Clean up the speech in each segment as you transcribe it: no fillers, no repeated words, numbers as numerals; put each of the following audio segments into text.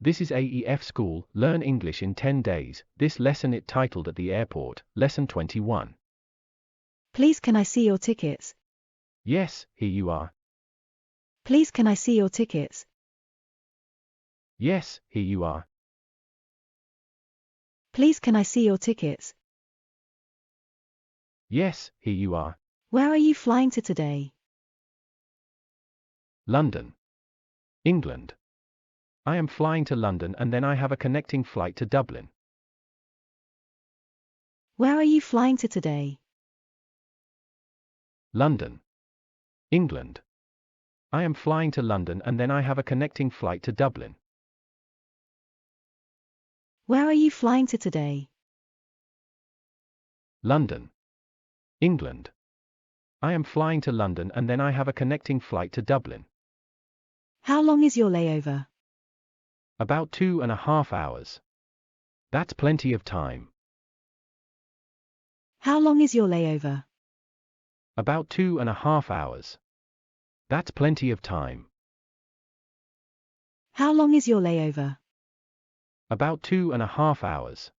This is AEFSCHOOL, Learn English in 10 days. This lesson it titled At the Airport, Lesson 21. Please can I see your tickets? Yes, here you are. Please can I see your tickets? Yes, here you are. Please can I see your tickets? Yes, here you are. Where are you flying to today? London, England. I am flying to London and then I have a connecting flight to Dublin. Where are you flying to today? London, England. I am flying to London and then I have a connecting flight to Dublin. Where are you flying to today? London, England. I am flying to London and then I have a connecting flight to Dublin. How long is your layover? About 2.5 hours. That's plenty of time. How long is your layover? About 2.5 hours. That's plenty of time. How long is your layover? About 2.5 hours.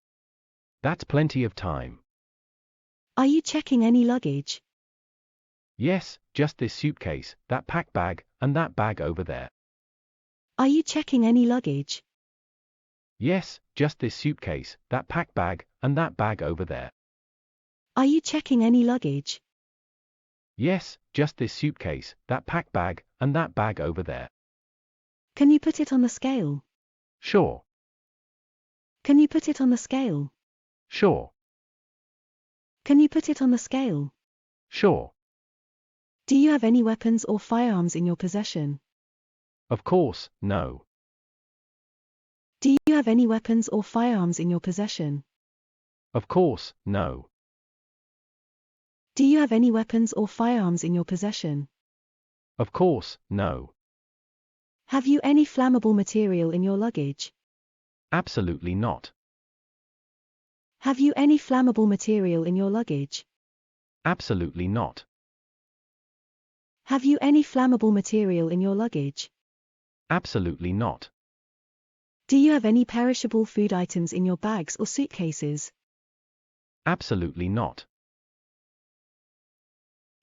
That's plenty of time. Are you checking any luggage? Yes, just this suitcase, that pack bag, and that bag over there. Are you checking any luggage? Yes, just this suitcase, that pack bag, and that bag over there. Are you checking any luggage? Yes, just this suitcase, that pack bag, and that bag over there. Can you put it on the scale? Sure. Can you put it on the scale? Sure. Can you put it on the scale? Sure. Do you have any weapons or firearms in your possession? Of course, no. Do you have any weapons or firearms in your possession? Of course, no. Do you have any weapons or firearms in your possession? Of course, no. Have you any flammable material in your luggage? Absolutely not. Have you any flammable material in your luggage? Absolutely not. Have you any flammable material in your luggage? Absolutely not. Do you have any perishable food items in your bags or suitcases? Absolutely not.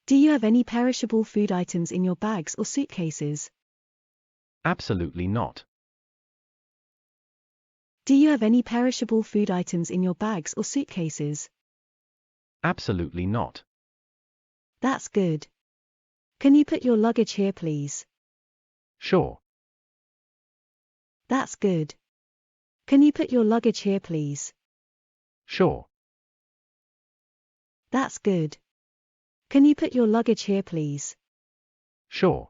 Do you have any perishable food items in your bags or suitcases? Absolutely not. Do you have any perishable food items in your bags or suitcases? Absolutely not. That's good. Can you put your luggage here, please? Sure. That's good. Can you put your luggage here, please? Sure. That's good. Can you put your luggage here, please? Sure.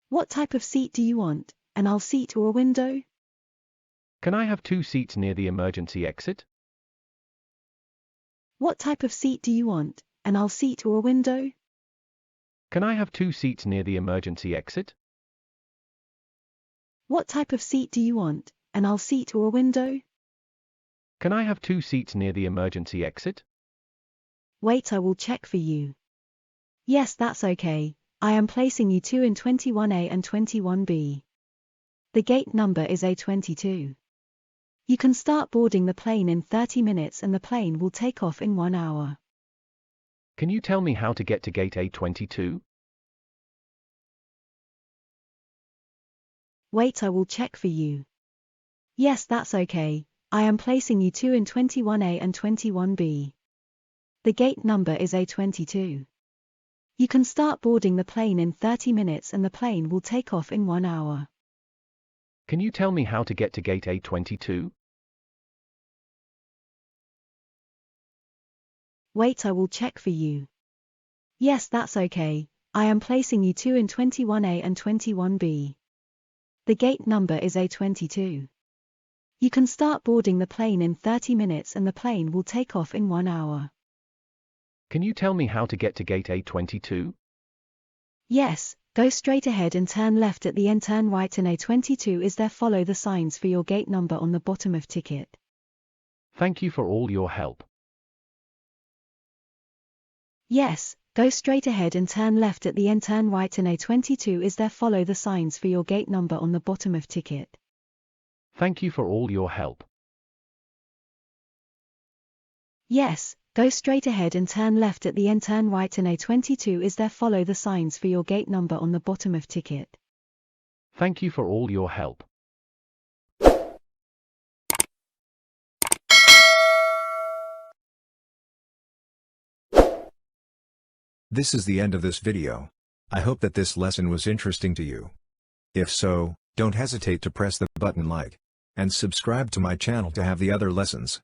What type of seat do you want? An aisle seat or a window? Can I have 2 seats near the emergency exit? What type of seat do you want? An aisle seat or a window? Can I have 2 seats near the emergency exit? What type of seat do you want? An aisle seat or a window? Can I have 2 seats near the emergency exit? Wait, I will check for you. Yes, that's okay. I am placing you 2 in 21A and 21B. The gate number is A22. You can start boarding the plane in 30 minutes and the plane will take off in 1 hour. Can you tell me how to get to gate A22? Wait, I will check for you. Yes, that's okay. I am placing you 2 in 21A and 21B. The gate number is A22. You can start boarding the plane in 30 minutes and the plane will take off in 1 hour. Can you tell me how to get to gate A22? Wait, I will check for you. Yes, that's okay. I am placing you 2 in 21A and 21B. The gate number is A22. You can start boarding the plane in 30 minutes and the plane will take off in 1 hour. Can you tell me how to get to gate A22? Yes, go straight ahead and turn left at the end, turn right and A22 is there, follow the signs for your gate number on the bottom of ticket. Thank you for all your help. Yes, go straight ahead and turn left at the end, turn right and A22 is there, follow the signs for your gate number on the bottom of ticket. Thank you for all your help. Yes, go straight ahead and turn left at the end, turn right and A22 is there, follow the signs for your gate number on the bottom of ticket. Thank you for all your help. This is the end of this video. I hope that this lesson was interesting to you. If so, don't hesitate to press the button like and subscribe to my channel to have the other lessons.